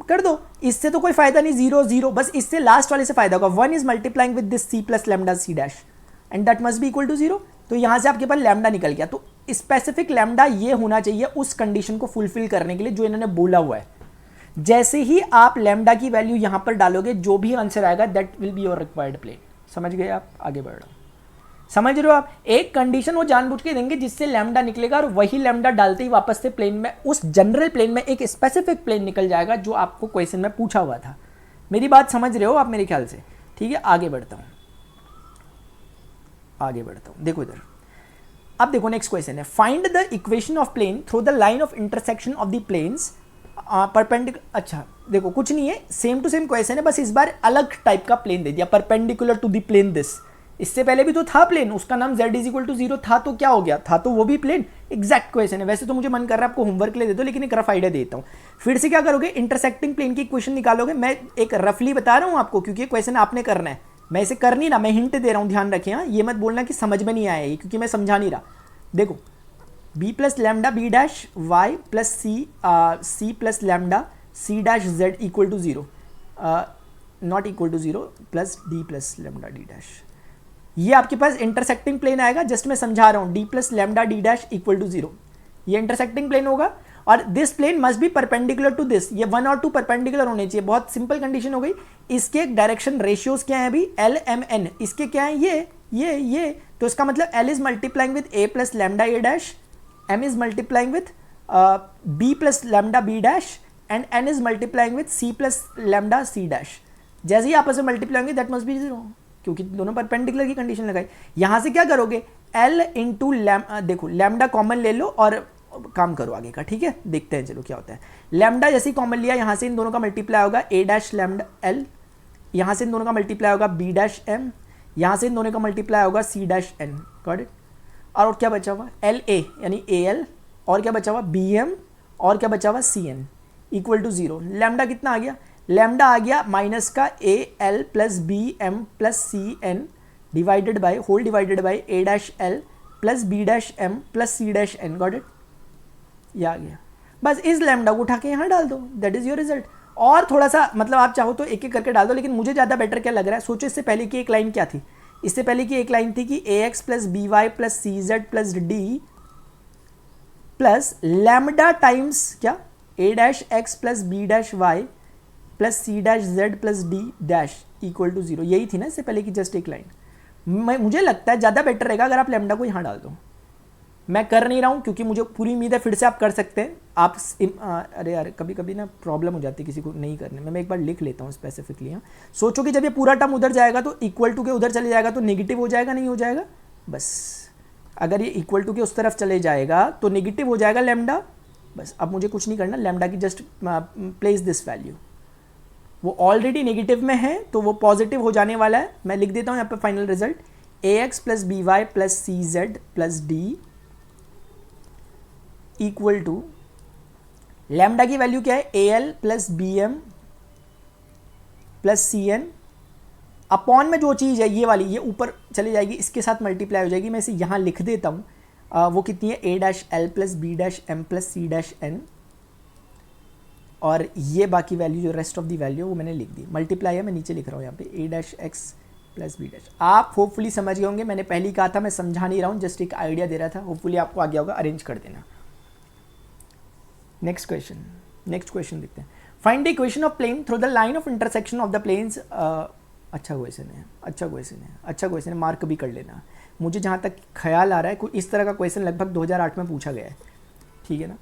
कर दो। इससे तो कोई फायदा नहीं, 0 0, बस इससे लास्ट वाले से फायदा होगा, 1 is multiplying with this C plus lambda C dash and that must be equal to 0। तो यहां से आपके पास लैम्डा निकल गया। तो स्पेसिफिक लैम्डा ये होना चाहिए उस कंडीशन को फुलफिल करने के लिए जो इन्होंने बोला हुआ है। जैसे ही आप लैम्डा की वैल्यू यहां पर डालोगे, जो भी आंसर आएगा that will be your required plane. समझ गए आप, आगे बढ़ रहा हूं, समझ रहे हो आप। एक कंडीशन वो जानबूझ के देंगे जिससे लैम्डा निकलेगा, और वही लैम्डा डालते ही वापस से प्लेन में, उस जनरल प्लेन में एक स्पेसिफिक प्लेन निकल जाएगा जो आपको क्वेश्चन में पूछा हुआ था। मेरी बात समझ रहे हो आप मेरे ख्याल से, ठीक है। आगे बढ़ता हूं, आगे बढ़ता हूं, देखो इधर, अब देखो नेक्स्ट क्वेश्चन है, find the equation of plane through the line of intersection of the planes perpendicular. अच्छा देखो कुछ नहीं है, सेम टू सेम क्वेश्चन है, बस इस बार अलग टाइप का प्लेन दे दिया, perpendicular to the plane this. इससे पहले भी तो था प्लेन, उसका नाम Z इज इक्वल टू 0 था, तो क्या हो गया था, तो वो भी प्लेन। एग्जैक्ट क्वेश्चन है। वैसे तो मुझे मन कर रहा है आपको होमवर्क के लिए दे दो, लेकिन एक रफ आइडिया देता हूं। फिर से क्या करोगे, इंटरसेक्टिंग प्लेन की इक्वेशन निकालोगे। मैं एक रफली बता रहा हूं आपको, क्योंकि ये क्वेश्चन आपने करना है, मैं इसे कर नहीं रहा, मैं हिंट दे रहा हूं, ध्यान रखें। ये मत बोलना कि समझ में नहीं आया ये, क्योंकि मैं समझा नहीं रहा। देखो b plus lambda b dash y plus c plus lambda c dash z equal to 0, not equal to 0 plus d plus lambda d dash. ये आपके पास इंटरसेक्टिंग प्लेन आएगा, जस्ट मैं समझा रहा हूं, d plus lambda d dash equal to 0, ये intersecting plane होगा। और this plane must be perpendicular to this, ये 1 और 2 परपेंडिकुलर होने चाहिए। बहुत सिंपल कंडीशन हो गई। इसके डायरेक्शन रेशियोज क्या है अभी, L M N, इसके क्या है, ये तो इसका मतलब L is multiplying with A plus lambda A dash, M is multiplying with B plus lambda B dash and N is multiplying with C plus lambda C dash. जैसे ही आपस में मल्टीप्लाई होंगे दैट मस्ट बी 0, क्योंकि दोनों perpendicular की condition लगाई। यहाँ से क्या करोगे, L इंटू देखो लैम्डा कॉमन ले लो और काम करो आगे का, ठीक है। देखते हैं चलो क्या होता है। लैम्डा जैसे ही कॉमन लिया, यहाँ से इन दोनों का मल्टीप्लाई होगा A डैश लैम्डा L, यहाँ से इन दोनों का मल्टीप्लाई होगा B डैश M, यहाँ से इन दोनों का मल्टीप्लाई होगा C dash N, got it. और क्या बचा हुआ, LA यानी AL, और क्या बचा हुआ BM, और क्या बचा हुआ CN इक्वल टू 0। लैम्डा कितना आ गया, लैम्डा आ गया माइनस का AL plus BM plus CN divided by whole divided by A dash L plus B dash M plus C dash N, got it. ये आ गया। बस इस लैम्डा को उठा के यहाँ डाल दो, दैट इज योर रिजल्ट। और थोड़ा सा मतलब आप चाहो तो एक एक करके डाल दो, लेकिन मुझे ज़्यादा बेटर क्या लग रहा है, सोचो इससे पहले की एक लाइन क्या थी। इससे पहले की एक लाइन थी कि AX plus BY plus CZ plus D plus lambda times क्या A dash X plus B dash Y plus C dash Z plus D dash equal to 0। यही थी ना इससे पहले की जस्ट एक लाइन। मुझे लगता है ज़्यादा बेटर रहेगा अगर आप लैम्डा को यहाँ डाल दो। मैं कर नहीं रहा हूँ क्योंकि मुझे पूरी उम्मीद है फिर से आप कर सकते हैं। आप अरे यार कभी कभी ना प्रॉब्लम हो जाती है किसी को नहीं करने में। मैं एक बार लिख लेता हूँ स्पेसिफिकली। हाँ, सोचो कि जब ये पूरा टर्म उधर जाएगा तो इक्वल टू के उधर चले जाएगा तो नेगेटिव हो जाएगा, नहीं हो जाएगा। बस अगर ये इक्वल टू के उस तरफ चले जाएगा तो नेगेटिव हो जाएगा लैम्डा। बस अब मुझे कुछ नहीं करना, लैम्डा की जस्ट प्लेस दिस वैल्यू। वो ऑलरेडी नेगेटिव में है तो वो पॉजिटिव हो जाने वाला है। मैं लिख देता हूँ यहाँ पे final result, AX plus BY plus CZ plus D equal to lambda की वैल्यू क्या है, AL plus BM plus CN upon में जो चीज़ है ये वाली, ये ऊपर चली जाएगी, इसके साथ मल्टीप्लाई हो जाएगी। मैं इसे यहाँ लिख देता हूँ। वो कितनी है, A dash L plus B dash M plus C dash N, और ये बाकी वैल्यू जो रेस्ट ऑफ द वैल्यू वो मैंने लिख दी। मल्टीप्लाई है, मैं नीचे लिख रहा हूँ यहाँ पे A dash X plus B dash. आप होपफुली समझ गए होंगे। मैंने पहले कहा था मैं समझा नहीं रहा हूँ, जस्ट एक आइडिया दे रहा था। होपफुली आपको आ गया होगा, अरेंज कर देना। नेक्स्ट क्वेश्चन देखते हैं। Find the equation of plane through the line of intersection of the planes. अच्छा क्वेश्चन है, मार्क भी कर लेना। मुझे जहाँ तक ख्याल आ रहा है इस तरह का क्वेश्चन लगभग 2008 में पूछा गया है, ठीक है ना,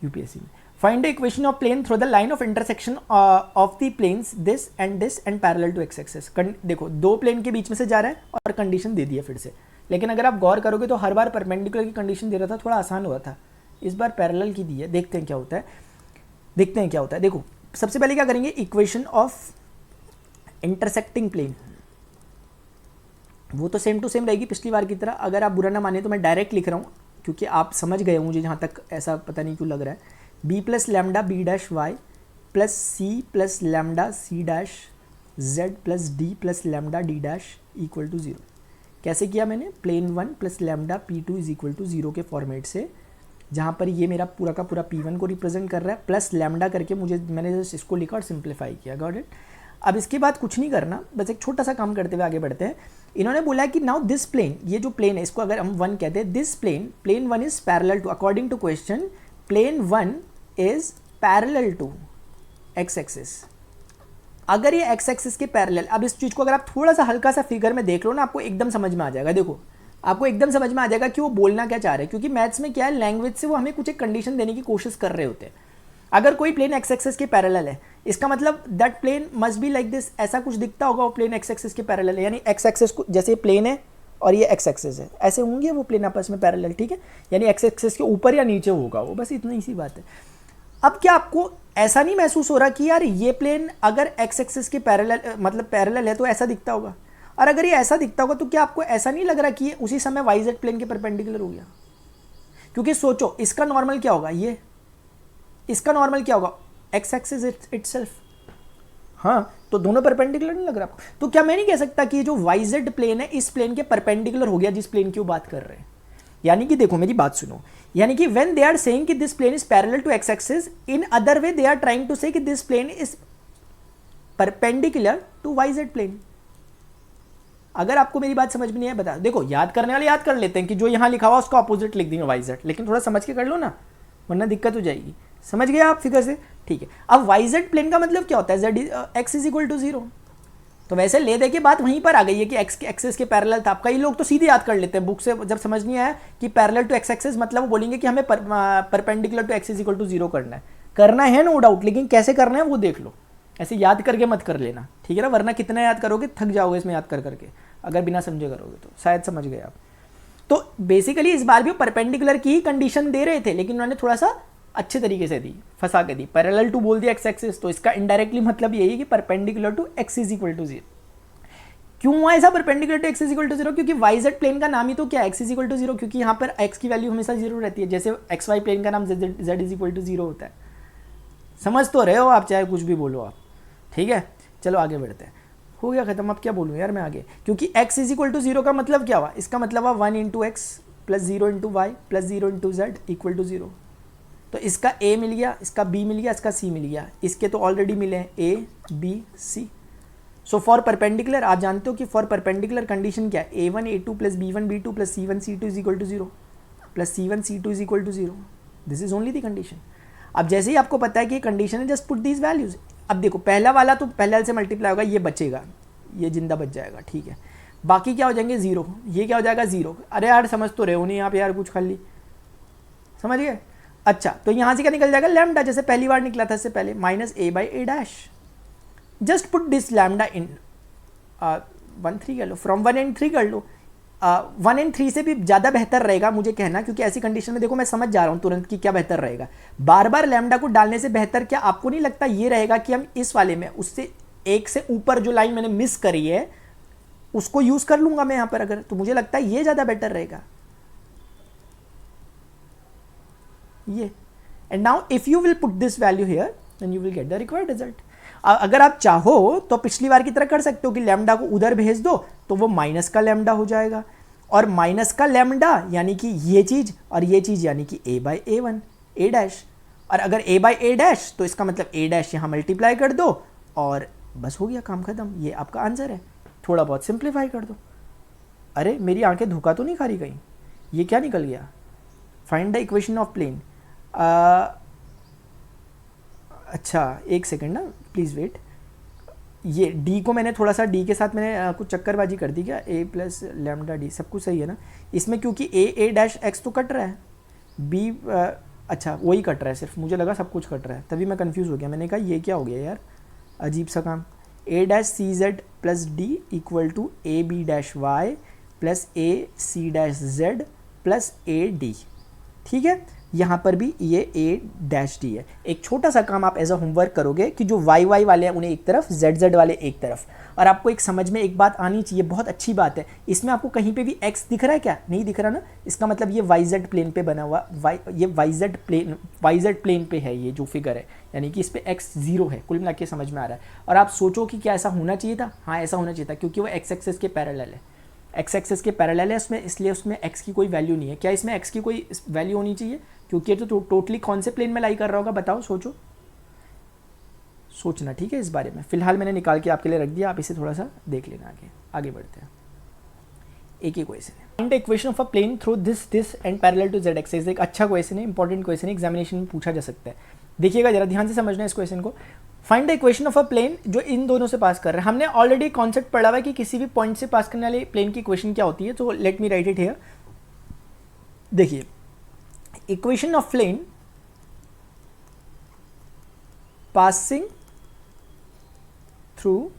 यूपीएससी में। Find the equation of plane through the line of intersection of the planes this and parallel to x axis. देखो दो प्लेन के बीच में से जा रहा है और कंडीशन दे दी है फिर से, लेकिन अगर आप गौर करोगे तो हर बार परपेंडिकुलर की कंडीशन दे रहा था, थोड़ा आसान हुआ था। इस बार पैरेलल की दी है, देखते हैं क्या होता है। देखो सबसे पहले क्या करेंगे, इक्वेशन ऑफ इंटरसेक्टिंग प्लेन, वो तो सेम टू सेम रहेगी पिछली बार की तरह। अगर आप बुरा ना माने तो मैं डायरेक्ट लिख रहा हूँ क्योंकि आप समझ गए मुझे जहाँ तक ऐसा पता नहीं क्यों लग रहा है। B plus lambda b dash y plus c plus lambda c dash z plus d plus lambda d dash equal to 0। कैसे किया मैंने, plane 1 plus lambda P2 is equal to 0 के फॉर्मेट से, जहाँ पर ये मेरा पूरा का पूरा P1 को रिप्रेजेंट कर रहा है, प्लस लैम्डा करके मैंने जस्ट इसको लिखा और सिंप्लीफाई किया, गॉट इट। अब इसके बाद कुछ नहीं करना, बस एक छोटा सा काम करते हुए आगे बढ़ते हैं। इन्होंने बोला कि नाउ दिस प्लेन, ये जो प्लेन है इसको अगर हम 1 कहते हैं, this plane 1 is parallel to, according to question plane 1 is parallel to x axis. अगर ये एक्स एक्सिस के पैरेलल, अब इस चीज़ को अगर आप थोड़ा सा हल्का सा फिगर में देख लो ना, आपको एकदम समझ में आ जाएगा। देखो आपको एकदम समझ में आ जाएगा कि वो बोलना क्या चाह रहे हैं, क्योंकि मैथ्स में क्या है, लैंग्वेज से वो हमें कुछ एक कंडीशन देने की कोशिश कर रहे होते हैं। अगर कोई प्लेन एक्स एक्सिस के पैरेलल है, इसका मतलब that plane must be like this, ऐसा कुछ दिखता होगा वो प्लेन एक्स एक्सिस के पैरेलल है। यानी एक्स एक्सिस को, जैसे प्लेन है और ये एक्स एक्सिस है, ऐसे होंगे वो प्लेन आपस में पैरेलल, ठीक है। यानी एक्स एक्सिस के ऊपर या नीचे होगा वो, बस इतनी सी बात है। अब क्या आपको ऐसा नहीं महसूस हो रहा कि यार ये प्लेन अगर एक्स एक्सिस के पैरेलल, मतलब पैरेलल है तो ऐसा दिखता होगा, और अगर ये ऐसा दिखता होगा तो क्या आपको ऐसा नहीं लग रहा कि ये उसी समय वाई जेड प्लेन के परपेंडिकुलर हो गया? क्योंकि सोचो इसका नॉर्मल क्या होगा, ये इसका नॉर्मल क्या होगा, एक्स एक्सिस इटसेल्फ। हाँ, तो दोनों परपेंडिकुलर नहीं लग रहा आपको? तो क्या मैं नहीं कह सकता कि ये जो वाई जेड प्लेन है इस प्लेन के परपेंडिकुलर हो गया जिस प्लेन की वो बात कर रहे हैं? यानी कि देखो मेरी बात सुनो, यानी कि व्हेन दे आर सेइंग कि this plane is parallel to x axis, in other way they are trying to say कि this plane is perpendicular to y z plane. अगर आपको मेरी बात समझ में नहीं है बता, देखो याद करने वाले याद कर लेते हैं कि जो यहाँ लिखा हुआ उसका ऑपोजिट लिख देंगे वाई जेड, लेकिन थोड़ा समझ के कर लो ना, वरना दिक्कत हो जाएगी। समझ गए आप फिगर से? ठीक है। अब वाई जेड प्लेन का मतलब क्या होता है, z x is equal to 0। तो वैसे ले दे के बात वहीं पर आ गई है कि एक्स के एक्सेस के पैरेलल था। कई लोग तो सीधे याद कर लेते हैं बुक से, जब समझ नहीं आया कि पैरेलल टू एक्स एक्सेस मतलब वो बोलेंगे कि हमें perpendicular to x is equal to 0 करना है नो डाउट, लेकिन कैसे करना है वो देख लो, ऐसे याद करके मत कर लेना, ठीक है ना, वरना कितना याद करोगे, थक जाओगे इसमें याद कर करके, अगर बिना समझे करोगे तो। शायद समझ गए आप। तो बेसिकली इस बार भी परपेंडिकुलर की ही कंडीशन दे रहे थे, लेकिन उन्होंने थोड़ा सा अच्छे तरीके से दी, फंसा के दी। पैरेलल टू बोल दिया एक्स एक्सिस, तो इसका इनडायरेक्टली मतलब यही है कि perpendicular to x is equal to 0। क्यों हुआ ऐसा perpendicular to x is equal to 0? क्योंकि वाई जेड प्लेन का नाम ही तो क्या है, एक्स इज इक्वल टू 0, क्योंकि यहाँ पर एक्स की वैल्यू हमेशा 0 रहती है, जैसे एक्स वाई प्लेन का नाम जेड इज इक्वल टू 0 होता है। समझ तो रहे हो आप, चाहे कुछ भी बोलो आप, ठीक है। चलो आगे बढ़ते हैं, हो गया खत्म। अब क्या बोलूँ यार मैं आगे, क्योंकि x इज इक्वल टू 0 का मतलब क्या हुआ, इसका मतलब हुआ 1 into x plus 0 into y plus 0 into z equal to 0। तो इसका a मिल गया, इसका b मिल गया, इसका c मिल गया, इसके तो ऑलरेडी मिले हैं a b c। So for perpendicular आप जानते हो कि फॉर परपेंडिकुलर कंडीशन क्या है, a1 a2 plus b1 b2 plus c1 c2 is equal to 0 plus c1 c2 is equal to 0। This is only the condition. अब जैसे ही आपको पता है कि कंडीशन है, जस्ट पुट दीज वैल्यूज। अब देखो पहला वाला तो पहले से मल्टीप्लाई होगा, ये बचेगा, ये जिंदा बच जाएगा, ठीक है। बाकी क्या हो जाएंगे 0, ये क्या हो जाएगा 0। अरे यार समझ तो रहे हो नहीं आप यार, कुछ खाली समझ गए। अच्छा तो यहाँ से क्या निकल जाएगा, लैम्डा, जैसे पहली बार निकला था इससे पहले, minus a by a dash. Just put this lambda in 1 3 कर लो, फ्रॉम 1 एंड 3 कर लो। 1 एंड 3 से भी ज़्यादा बेहतर रहेगा मुझे कहना, क्योंकि ऐसी कंडीशन में देखो मैं समझ जा रहा हूँ तुरंत कि क्या बेहतर रहेगा। बार बार लैम्डा को डालने से बेहतर क्या आपको नहीं लगता ये रहेगा कि हम इस वाले में उससे एक से ऊपर जो लाइन मैंने मिस करी है उसको यूज़ कर लूँगा मैं यहाँ पर अगर, तो मुझे लगता है ये ज़्यादा बेटर रहेगा ये। And now if you will put this value here then you will get the required result. अगर आप चाहो तो पिछली बार की तरह कर सकते हो कि लैम्डा को उधर भेज दो तो वो माइनस का लैम्डा हो जाएगा, और माइनस का लैम्डा यानी कि ये चीज़ और ये चीज़ यानी कि a by a1 a dash. और अगर a बाई a डैश तो इसका मतलब a डैश यहाँ मल्टीप्लाई कर दो और बस हो गया काम खत्म। ये आपका आंसर है, थोड़ा बहुत सिंप्लीफाई कर दो। अरे मेरी आंखें धोखा तो नहीं खा रही कहीं, ये क्या निकल गया, find the equation of plane. अच्छा एक सेकेंड ना प्लीज़ वेट, ये d को मैंने थोड़ा सा d के साथ मैंने कुछ चक्करबाजी कर दी क्या, a प्लस लैम्डा d सब कुछ सही है ना इसमें, क्योंकि a डैश x तो कट रहा है, b अच्छा वही कट रहा है सिर्फ, मुझे लगा सब कुछ कट रहा है, तभी मैं कंफ्यूज हो गया। मैंने कहा ये क्या हो गया यार, अजीब सा काम। a dash c z plus d equal to a b dash y plus a c dash z plus a d, ठीक है। यहाँ पर भी ये a डैश डी है। एक छोटा सा काम आप एज अ होमवर्क करोगे कि जो वाई वाई वाले हैं उन्हें एक तरफ, जेड जेड वाले एक तरफ, और आपको एक समझ में एक बात आनी चाहिए, बहुत अच्छी बात है, इसमें आपको कहीं पे भी x दिख रहा है क्या, नहीं दिख रहा ना, इसका मतलब ये वाई जेड प्लेन पे बना हुआ, ये वाई जेड प्लेन पे है ये जो फिगर है, यानी कि इस पर x 0 है। कुल मिला के समझ में आ रहा है। और आप सोचो कि क्या ऐसा होना चाहिए था, हाँ ऐसा होना चाहिए था, क्योंकि वो x एक्सेस के पैरेलल है, x एक्सेस के पैरेलल है उसमें, इसलिए उसमें x की कोई वैल्यू नहीं है। क्या इसमें x की कोई वैल्यू होनी चाहिए, क्योंकि ये तो टोटली कौन से प्लेन में लाई कर रहा होगा, बताओ सोचो, सोचना ठीक है इस बारे में। फिलहाल मैंने निकाल के आपके लिए रख दिया, आप इसे थोड़ा सा देख लेना। आगे बढ़ते हैं। एक ही क्वेश्चन है, find the equation of a plane through this and parallel to z axis. एक अच्छा क्वेश्चन है, इंपॉर्टेंट क्वेश्चन है, एग्जामिनेशन में पूछा जा सकता है। देखिएगा जरा ध्यान से समझना इस क्वेश्चन को। Find the equation of a plane जो इन दोनों से पास कर रहा है। हमने ऑलरेडी कॉन्सेप्ट पढ़ा हुआ है कि किसी भी पॉइंट से पास करने वाले प्लेन की इक्वेशन क्या होती है, तो let me write it here. देखिए equation of plane passing through,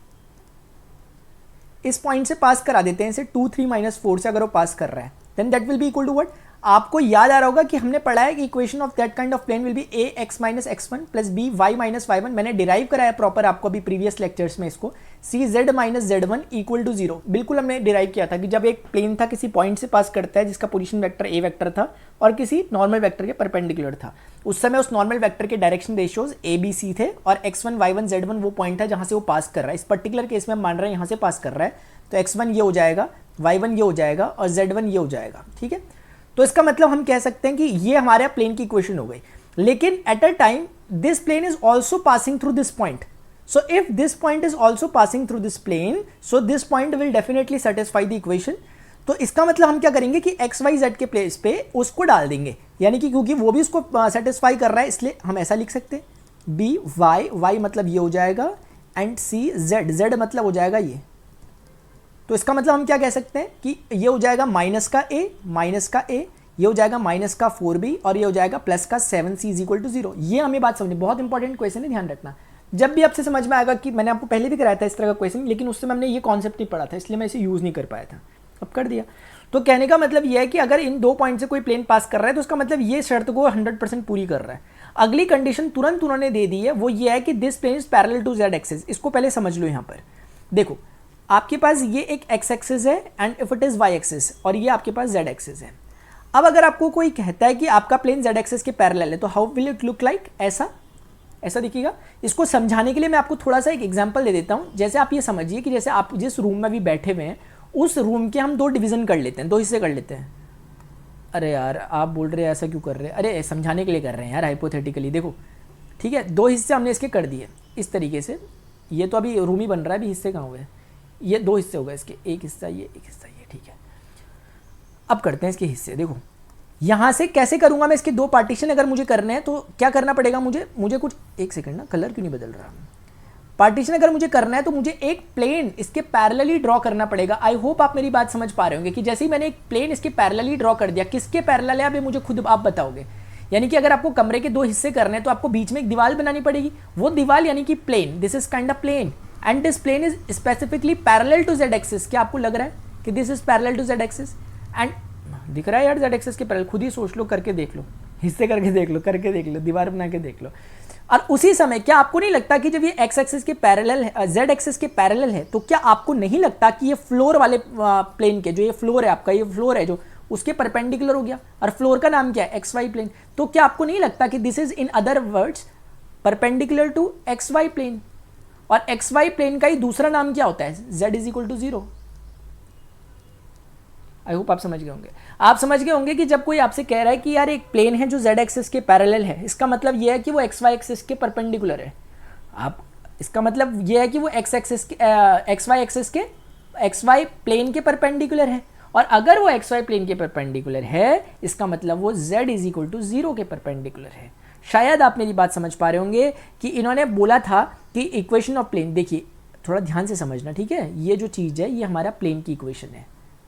इस पॉइंट से पास करा देते हैं इसे 2 3 माइनस 4 से, अगर वो पास कर रहा है then that will be equal to what. आपको याद आ रहा होगा कि हमने पढ़ा है कि equation of that kind of plane will be a x minus x1 plus b y minus y1। मैंने डिराइव कराया प्रॉपर आपको अभी प्रीवियस लेक्चर्स में इसको, c z minus z1 equal to 0। बिल्कुल हमने डिराइव किया था कि जब एक प्लेन था किसी पॉइंट से पास करता है जिसका पोजीशन वेक्टर a वेक्टर था और किसी नॉर्मल वेक्टर के परपेंडिकुलर था, उस समय उस नॉर्मल वेक्टर के direction ratios a b c थे और x1 y1 z1 वो पॉइंट था जहां से वो पास कर रहा है। इस पर्टिकुलर केस में हम मान रहे हैं यहाँ से पास कर रहा है, तो x1 ये हो जाएगा, y1 ये हो जाएगा और z1 ये हो जाएगा, ठीक है। तो इसका मतलब हम कह सकते हैं कि ये हमारे प्लेन की इक्वेशन हो गई। लेकिन at a time this plane is also passing through this point, so if this point is also passing through this plane, so this point will definitely satisfy the equation. तो इसका मतलब हम क्या करेंगे कि एक्स वाई जेड के place पे उसको डाल देंगे, यानी कि क्योंकि वो भी उसको सेटिस्फाई कर रहा है इसलिए हम ऐसा लिख सकते हैं बी वाई, वाई मतलब ये हो जाएगा एंड सी जेड, जेड मतलब हो जाएगा ये। तो इसका मतलब हम क्या कह सकते हैं कि ये हो जाएगा माइनस का ए, ये हो जाएगा माइनस का 4b और ये हो जाएगा प्लस का 7c इज इक्वल टू 0। ये हमें बात समझी, बहुत इंपॉर्टेंट क्वेश्चन है, ध्यान रखना। जब भी आपसे समझ में आएगा कि मैंने आपको पहले भी कराया था इस तरह का क्वेश्चन, लेकिन उस समय हमने ये कॉन्सेप्ट नहीं पढ़ा था, इसलिए मैं इसे यूज़ नहीं कर पाया था, अब कर दिया। तो कहने का मतलब ये है कि अगर इन 2 पॉइंट से कोई प्लेन पास कर रहा है तो उसका मतलब ये शर्त को 100% पूरी कर रहा है। अगली कंडीशन तुरंत उन्होंने दे दी है, वो ये है कि this plane is parallel to z axis. इसको पहले समझ लो। यहाँ पर देखो, आपके पास ये एक एक्स एक्सिस है and if it is y axis, और ये आपके पास जेड एक्सिस है। अब अगर आपको कोई कहता है कि आपका प्लेन जेड एक्सिस के पैरेलल है, तो how will it look like? ऐसा दिखेगा। इसको समझाने के लिए मैं आपको थोड़ा सा एक एग्जांपल दे देता हूं। जैसे आप ये समझिए कि जैसे आप जिस रूम में अभी बैठे हुए हैं, उस रूम के हम 2 डिवीजन कर लेते हैं, 2 हिस्से कर लेते हैं। अरे यार आप बोल रहे हैं ऐसा क्यों कर रहे हैं? अरे समझाने के लिए कर रहे हैं यार, हाइपोथेटिकली। देखो ठीक है, 2 हिस्से हमने इसके कर दिए इस तरीके से। ये तो अभी रूम ही बन रहा है, अभी हिस्से कहाँ हुए? ये 2 हिस्से हो गए इसके, एक हिस्सा ये, एक हिस्सा ये, ठीक है। अब करते हैं इसके हिस्से। देखो यहाँ से कैसे करूँगा मैं इसके 2 पार्टीशन अगर मुझे करने हैं तो क्या करना पड़ेगा मुझे कुछ, एक सेकंड ना, कलर क्यों नहीं बदल रहा? पार्टीशन अगर मुझे करना है तो मुझे एक प्लेन इसके पैरेलली ड्रॉ करना पड़ेगा। आई होप आप मेरी बात समझ पा रहे होंगे कि जैसे ही मैंने एक प्लेन इसके पैरेलली ड्रॉ कर दिया, किसके पैरेलल है अब ये मुझे खुद आप बताओगे। यानी कि अगर आपको कमरे के 2 हिस्से करने हैं तो आपको बीच में एक दीवार बनानी पड़ेगी। वो दीवार यानी कि plane, this is kind of plane and this plane is specifically parallel to z axis. क्या आपको लग रहा है कि this is parallel to z axis? And दिख रहा है यार जेड एक्सिस के पैरेलल? खुद ही सोच लो, करके देख लो, हिस्से करके देख लो, दीवार बना के देख लो। और उसी समय क्या आपको नहीं लगता कि जब ये एक्स एक्सिस के पैरेलल है, जेड एक्सिस के पैरेलल है, तो क्या आपको नहीं लगता कि ये फ्लोर वाले प्लेन के, जो ये फ्लोर है आपका, ये फ्लोर है जो उसके परपेंडिकुलर हो गया, और फ्लोर का नाम क्या है? X y plane. तो क्या आपको नहीं लगता कि this is in other words perpendicular to x y plane? और एक्स वाई प्लेन का ही दूसरा नाम क्या होता है? Z is equal to 0। I hope आप समझ गए होंगे। आप समझ गए होंगे कि जब कोई आपसे कह रहा है कि यार एक प्लेन है जो जेड एक्सिस के पैरेलल है, इसका मतलब यह है कि वो एक्स वाई एक्सिस के परपेंडिकुलर है। आप इसका मतलब यह है कि वो एक्स वाई एक्सिस के, एक्स वाई प्लेन के परपेंडिकुलर है। और अगर वो एक्स वाई प्लेन के परपेंडिकुलर है, इसका मतलब वो जेड इज इक्वल टू 0 के परपेंडिकुलर है। शायद आप मेरी बात समझ पा रहे होंगे कि इन्होंने बोला था कि इक्वेशन ऑफ प्लेन, देखिए थोड़ा ध्यान से समझना, ठीक है? ये जो चीज़ है ये हमारा प्लेन की इक्वेशन है,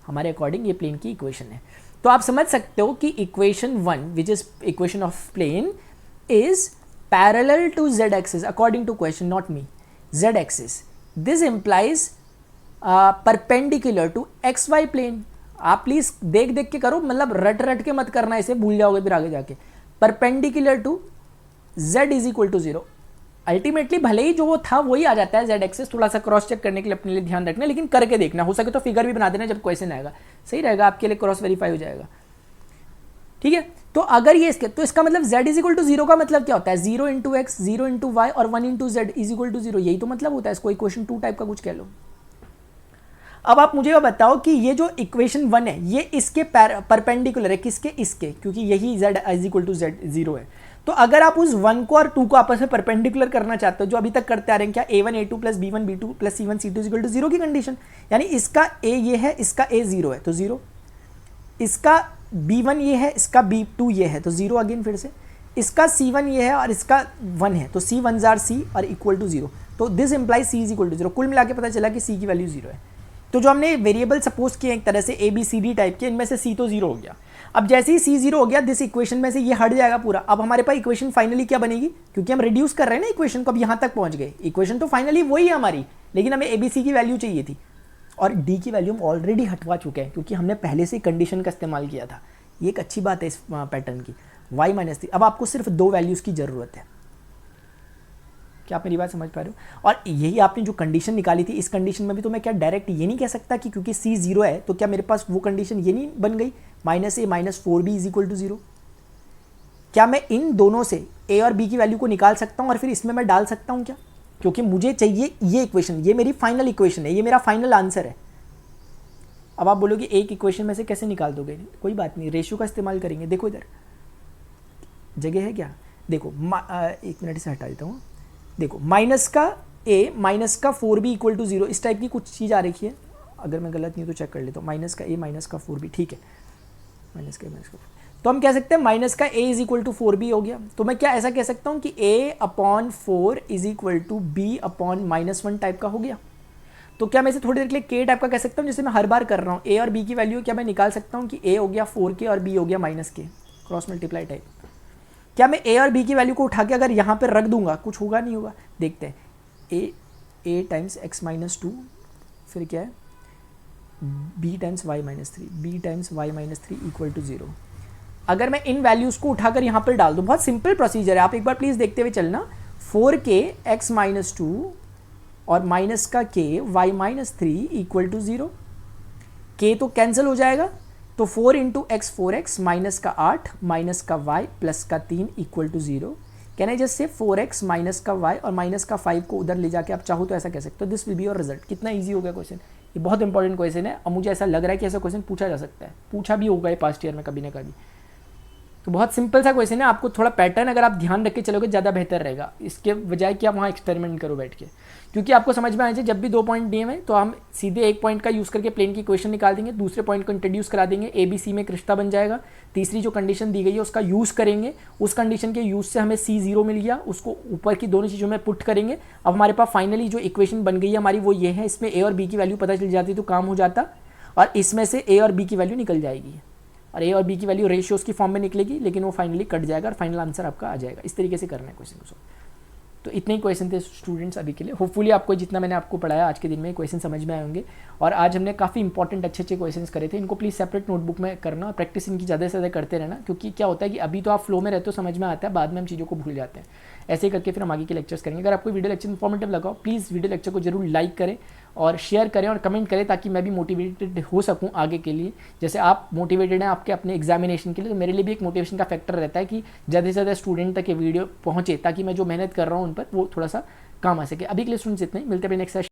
हमारे अकॉर्डिंग ये प्लेन की इक्वेशन है। तो आप समझ सकते हो कि equation 1 which is equation of plane is parallel to z axis according to question, not me, z axis. This implies perpendicular to x y plane. आप प्लीज देख देख के करो, मतलब रट रट के मत करना, इसे भूल जाओगे फिर आगे जाके। Perpendicular to z is equal to 0। Ultimately भले ही जो वो था वही आ जाता है जेड एक्सिस, थोड़ा सा क्रॉस चेक करने के लिए अपने लिए ध्यान रखना, लेकिन करके देखना, हो सके तो फिगर भी बना देना जब क्वेश्चन आएगा, सही रहेगा आपके लिए, क्रॉस वेरीफाई हो जाएगा, ठीक है? तो अगर ये इसके, तो इसका मतलब z इज इक्वल टू 0 का मतलब क्या होता है? 0 इंटू एक्स, 0 इंटू वाई और 1 into z is equal to 0। यही तो मतलब होता है इसको, इक्वेशन 2 टाइप का कुछ कह लो। अब आप मुझे बताओ कि ये जो इक्वेशन 1 है ये इसके परपेंडिकुलर है, किसके? इसके, क्योंकि यही z इज इक्वल टू 0 है। तो अगर आप उस 1 को और 2 को आपस में परपेंडिकुलर करना चाहते हो, जो अभी तक करते आ रहे हैं, क्या a1 a2 plus b1 b2 plus c1 c2 equal to 0 की कंडीशन, यानी इसका a ये है, इसका a 0 है तो 0, इसका b1 ये है, इसका b2 ये है तो 0 अगेन फिर से, इसका c1 ये है और इसका 1 है तो c 1 जार c और इक्वल टू 0। तो this implies c is equal to 0। कुल मिला के पता चला कि c की वैल्यू 0 है। तो जो हमने वेरिएबल सपोज किए एक तरह से A B C D type के, इनमें से c तो 0 हो गया। अब जैसे ही c 0 हो गया, दिस इक्वेशन में से ये हट जाएगा पूरा। अब हमारे पास इक्वेशन फाइनली क्या बनेगी? क्योंकि हम रिड्यूस कर रहे हैं ना इक्वेशन को, अब यहाँ तक पहुँच गए, इक्वेशन तो फाइनली वही है हमारी, लेकिन हमें ए बी सी की वैल्यू चाहिए थी और डी की वैल्यू हम ऑलरेडी हटवा चुके हैं क्योंकि हमने पहले से कंडीशन का इस्तेमाल किया था। ये एक अच्छी बात है इस पैटर्न की, y माइनस 3। अब आपको सिर्फ 2 वैल्यूज़ की ज़रूरत है। क्या आप मेरी बात समझ पा रहे हो? और यही आपने जो कंडीशन निकाली थी, इस कंडीशन में भी तो मैं क्या डायरेक्ट ये नहीं कह सकता कि क्योंकि c 0 है तो क्या मेरे पास वो कंडीशन ये नहीं बन गई -a minus 4b is equal to 0? क्या मैं इन दोनों से a और b की वैल्यू को निकाल सकता हूँ और फिर इसमें मैं डाल सकता हूँ क्या? क्योंकि मुझे चाहिए ये इक्वेशन, ये मेरी फाइनल इक्वेशन है, ये मेरा फाइनल आंसर है। अब आप बोलोगे एक इक्वेशन में से कैसे निकाल दोगे? कोई बात नहीं, रेशियो का इस्तेमाल करेंगे। देखो इधर जगह है क्या? देखो एक मिनट से हटा देता हूँ। देखो माइनस का a माइनस का 4b इक्वल टू 0, इस टाइप की कुछ चीज़ आ रखी है। अगर मैं गलत नहीं हूँ तो चेक कर लेता हूँ। माइनस का a माइनस का 4b, ठीक है, माइनस का तो हम कह सकते हैं माइनस का a is equal to 4b हो गया। तो मैं क्या ऐसा कह सकता हूँ कि a upon 4 is equal to b upon -1 type का हो गया। तो क्या मैं इसे थोड़ी देर के लिए k टाइप का कह सकता हूँ, जैसे मैं हर बार कर रहा हूँ। a और b की वैल्यू क्या मैं निकाल सकता हूँ कि a हो गया 4k और b हो गया -k, क्रॉस मल्टीप्लाई टाइप। क्या मैं a और b की वैल्यू को उठा के अगर यहाँ पर रख दूंगा कुछ होगा नहीं होगा? देखते हैं। a टाइम्स x माइनस 2, फिर क्या है b times y minus 3, b times y minus 3 equal to 0। अगर मैं इन वैल्यूज़ को उठाकर यहाँ पर डाल दूँ, बहुत सिंपल प्रोसीजर है, आप एक बार प्लीज़ देखते हुए चलना। 4k x माइनस 2 और माइनस का k y minus 3 equal to 0। k तो कैंसिल हो जाएगा, तो 4 इंटू एक्स 4x माइनस का 8 माइनस का y प्लस का 3 equal to 0। Can I just say 4x minus का y और माइनस का 5 को उधर ले जाके आप चाहो तो ऐसा कह सकते हो, this will be your result. कितना ईजी हो गया क्वेश्चन, ये बहुत इंपॉर्टेंट क्वेश्चन है और मुझे ऐसा लग रहा है कि ऐसा क्वेश्चन पूछा जा सकता है, पूछा भी होगा ये पास्ट ईयर में कभी ना कभी। तो बहुत सिंपल सा क्वेश्चन है, आपको थोड़ा पैटर्न अगर आप ध्यान रख के चलोगे ज़्यादा बेहतर रहेगा, इसके बजाय कि आप वहाँ एक्सपेरिमेंट करो बैठ के। क्योंकि आपको समझ में आ जाए जब भी 2 पॉइंट दिए हैं तो हम सीधे एक पॉइंट का यूज़ करके प्लेन की इक्वेशन निकाल देंगे, दूसरे पॉइंट को इंट्रोड्यूस करा देंगे, ए बी सी में एक रिश्ता बन जाएगा, तीसरी जो कंडीशन दी गई है उसका यूज़ करेंगे, उस कंडीशन के यूज़ से हमें C0 मिल गया, उसको ऊपर की दोनों चीज़ों में पुट करेंगे। अब हमारे पास फाइनली जो इक्वेशन बन गई है हमारी वो ये है, इसमें ए और बी की वैल्यू पता चल जाती तो काम हो जाता, और इसमें से ए और बी की वैल्यू निकल जाएगी और ए और बी की वैल्यू रेशियोज की फॉर्म में निकलेगी, लेकिन वो फाइनली कट जाएगा और फाइनल आंसर आपका आ जाएगा। इस तरीके से करना है क्वेश्चन को। तो इतने ही क्वेश्चन थे स्टूडेंट्स अभी के लिए। होपफुली आपको जितना मैंने आपको पढ़ाया आज के दिन में क्वेश्चन समझ में आए होंगे, और आज हमने काफ़ी इंपॉर्टेंट अच्छे क्वेश्चंस करे थे। इनको प्लीज़ सेपरेट नोटबुक में करना और प्रैक्टिस इनकी ज़्यादा से ज़्यादा करते रहना, क्योंकि क्या होता है कि अभी तो आप फ्लो में रहते हो, समझ में आता है, बाद में हम चीज़ों को भूल जाते हैं। ऐसे करके फिर हम आगे के लेक्चर्स करेंगे। अगर आपको वीडियो लेक्चर इन्फॉर्मेटिव लगा हो प्लीज़ वीडियो लेक्चर को जरूर लाइक करें और शेयर करें और कमेंट करें, ताकि मैं भी मोटिवेटेड हो सकूं आगे के लिए। जैसे आप मोटिवेटेड हैं आपके अपने एग्जामिनेशन के लिए, तो मेरे लिए भी एक मोटिवेशन का फैक्टर रहता है कि ज़्यादा से ज़्यादा स्टूडेंट तक ये वीडियो पहुँचे, ताकि मैं जो मेहनत कर रहा हूँ उन पर वो थोड़ा सा काम आ सके। अभी के लिए स्टूडेंट्स इतने ही, मिलते हैं नेक्स्ट सेशन।